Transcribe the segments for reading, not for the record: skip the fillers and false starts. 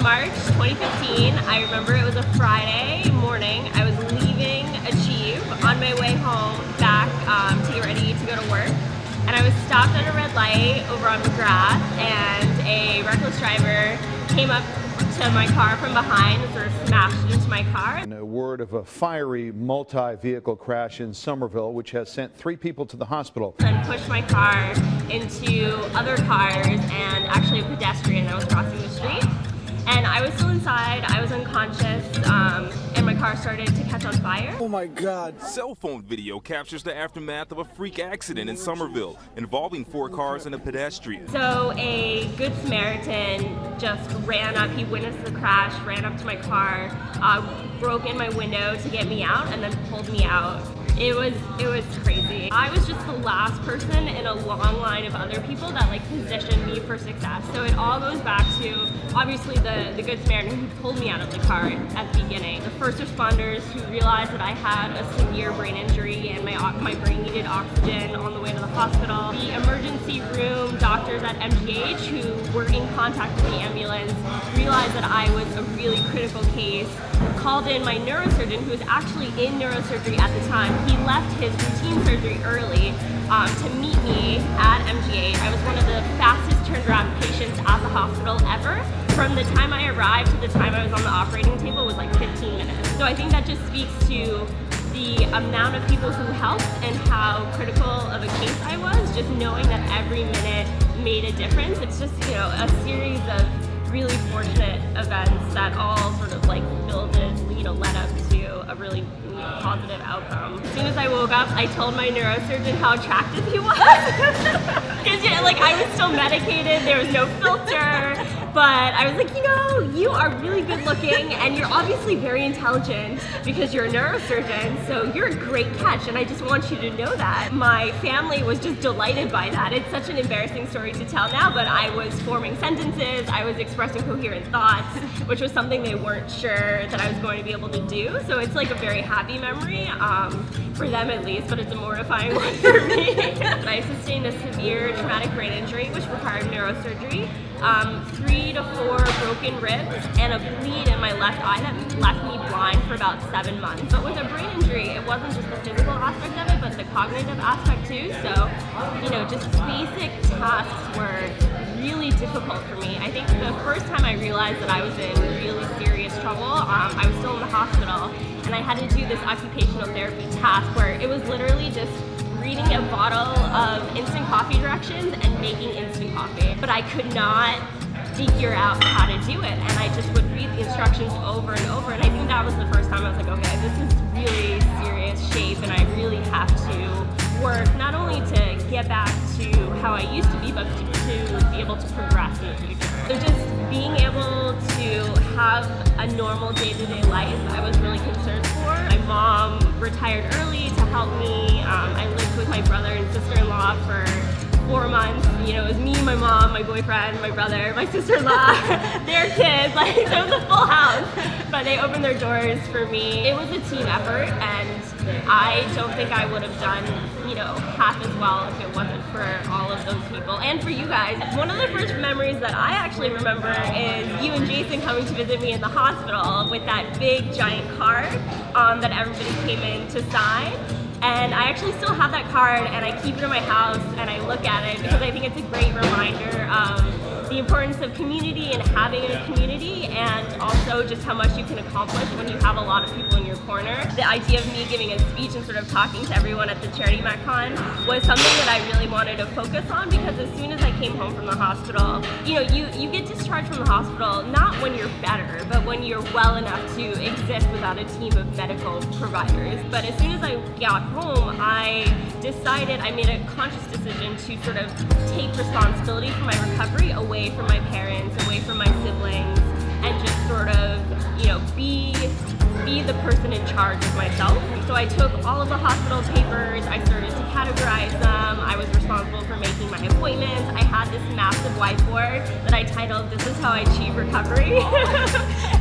March 2015. I remember it was a Friday morning. I was leaving Achieve on my way home back to get ready to go to work. And I was stopped at a red light over on McGrath, and a reckless driver came up to my car from behind and sort of smashed into my car. And a word of a fiery multi-vehicle crash in Somerville, which has sent 3 people to the hospital. And pushed my car into other cars and actually a pedestrian that was crossing the street. And I was still inside, I was unconscious, and my car started to catch on fire. Oh my God. Cell phone video captures the aftermath of a freak accident in Somerville involving 4 cars and a pedestrian. So a Good Samaritan just ran up, he witnessed the crash, ran up to my car, broke in my window to get me out, and then pulled me out. It was crazy. I was just the last person in a long line of other people that like positioned me for success. So it all goes back to obviously the Good Samaritan who pulled me out of the car at the beginning. The first responders who realized that I had a severe brain injury and my brain needed oxygen on the way to the hospital. The emergency room doctors at MGH who were in contact with the ambulance realized that I was a really critical case, called in my neurosurgeon who was actually in neurosurgery at the time. He left his routine surgery early to meet me at MGH. I was one of the fastest turnaround patients at the hospital ever. From the time I arrived to the time I was on the operating table was like 15 minutes. So I think that just speaks to the amount of people who helped and how critical of a case I was, just knowing that every minute made a difference. It's just, you know, a series of really fortunate events that all sort of like builded, you know, led up to a really positive outcome. As soon as I woke up, I told my neurosurgeon how attractive he was. Because yeah, like I was still medicated, there was no filter, but I was like, you know, you are really good looking and you're obviously very intelligent because you're a neurosurgeon, so you're a great catch and I just want you to know that. My family was just delighted by that. It's such an embarrassing story to tell now, but I was forming sentences, I was expressing coherent thoughts, which was something they weren't sure that I was going to be able to do. So it's like a very happy memory, for them at least, but it's a mortifying one for me. I sustained a severe traumatic brain injury, which required neurosurgery, 3 to 4 broken ribs, and a bleed in my left eye that left me blind for about 7 months. But with a brain injury, it wasn't just the physical aspect of it, but the cognitive aspect too. So, you know, just basic tasks were really difficult for me. I think the first time I realized that I was in really serious trouble, I was still in the hospital, and I had to do this occupational therapy task where it was literally just reading a bottle of instant coffee directions and making instant coffee. But I could not figure out how to do it, and I just would read the instructions over and over, and I think that was the first time I was like, okay, this is really serious shape, and I really have to work not only to get back to how I used to be, but to be able to progress in the future. So just being able to have a normal day-to-day life, I was really concerned for. My mom retired early to help me. I lived with my brother and sister-in-law for 4 months. You know, it was me, my mom, my boyfriend, my brother, my sister-in-law, their kids, like it was a full house. But they opened their doors for me. It was a team effort, and I don't think I would have done, you know, half as well if it wasn't for all of those people and for you guys. One of the first memories that I actually remember is you and Jason coming to visit me in the hospital with that big giant card that everybody came in to sign. And I actually still have that card, and I keep it in my house and I look at it because I think it's a great reminder of the importance of community and having a community, and also just how much you can accomplish when you have a lot of people in your corner. The idea of me giving a speech and sort of talking to everyone at the charity MetCon was something that I really wanted to focus on, because as soon as I came home from the hospital, you know, you get discharged from the hospital not when you're better, but when you're well enough to exist without a team of medical providers. But as soon as I got home, I made a conscious decision to sort of take responsibility for my recovery away from my parents, away from my siblings, and just sort of, you know, be the the person in charge of myself. So I took all of the hospital papers, I started to categorize them, I was responsible for making my appointments. I had this massive whiteboard that I titled, "This is how I achieve recovery."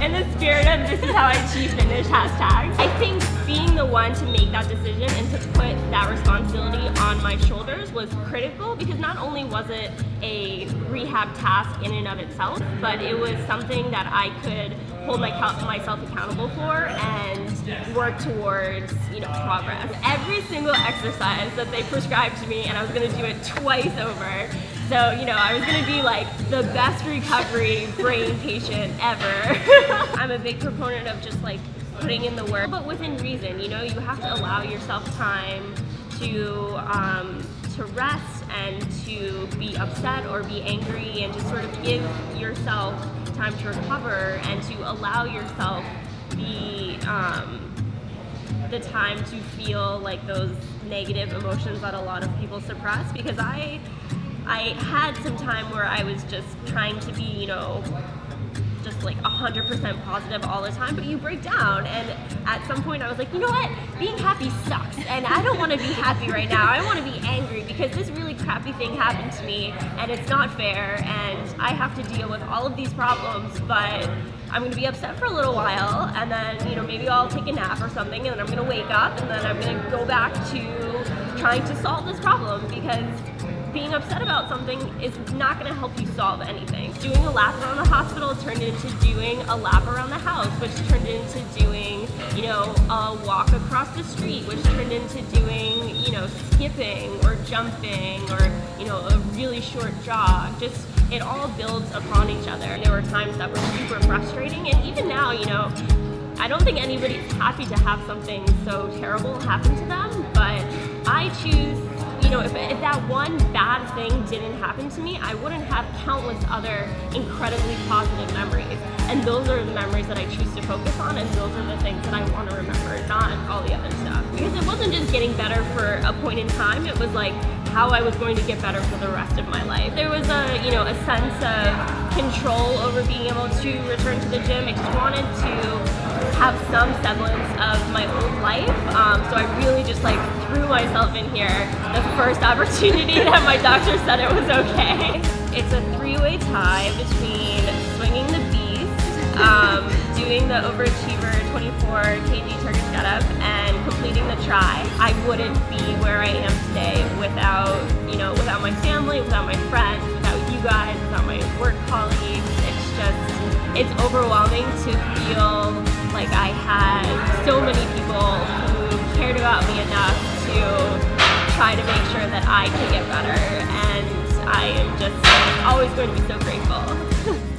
In the spirit of "this is how I achieve finish" hashtags. I think being the one to make that decision and to put that responsibility on my shoulders was critical, because not only was it a rehab task in and of itself, but it was something that I could hold myself accountable for and work towards, progress. Every single exercise that they prescribed to me, and I was going to do it twice over. So, I was going to be like the best recovery brain patient ever. I'm a big proponent of just like putting in the work, but within reason. You have to allow yourself time to rest and to be upset or be angry, and just sort of give yourself time to recover and to allow yourself the time to feel like those negative emotions that a lot of people suppress. Because I had some time where I was just trying to be, just like 100% positive all the time, but you break down, and at some point I was like, you know what, being happy sucks, and I don't want to be happy right now. I want to be angry because this really crappy thing happened to me, and it's not fair, and I have to deal with all of these problems, but I'm going to be upset for a little while, and then, maybe I'll take a nap or something, and then I'm going to wake up, and then I'm going to go back to trying to solve this problem, because being upset about something is not going to help you solve anything. Doing a lap around the hospital turned into doing a lap around the house, which turned into doing, a walk across the street, which turned into doing, skipping or jumping or, a really short jog. Just, it all builds upon each other. And there were times that were super frustrating, and even now, I don't think anybody's happy to have something so terrible happen to them, but I choose, if that one bad thing didn't happen to me, I wouldn't have countless other incredibly positive memories. And those are the memories that I choose to focus on, and those are the things that I want to remember, not all the other stuff. Because it wasn't just getting better for a point in time, it was like how I was going to get better for the rest of my life. There was a sense of control over being able to return to the gym. I just wanted to have some semblance of my old life, so I really just like threw myself in here the first opportunity that my doctor said it was okay. It's a three-way tie between swinging the beast, doing the overachiever 24 kg target setup, and completing the try. I wouldn't be where I am today without, without my family, without my friends, without you guys, without my work colleagues. It's overwhelming to feel like I had so many people who cared about me enough to try to make sure that I could get better, and I am just always going to be so grateful.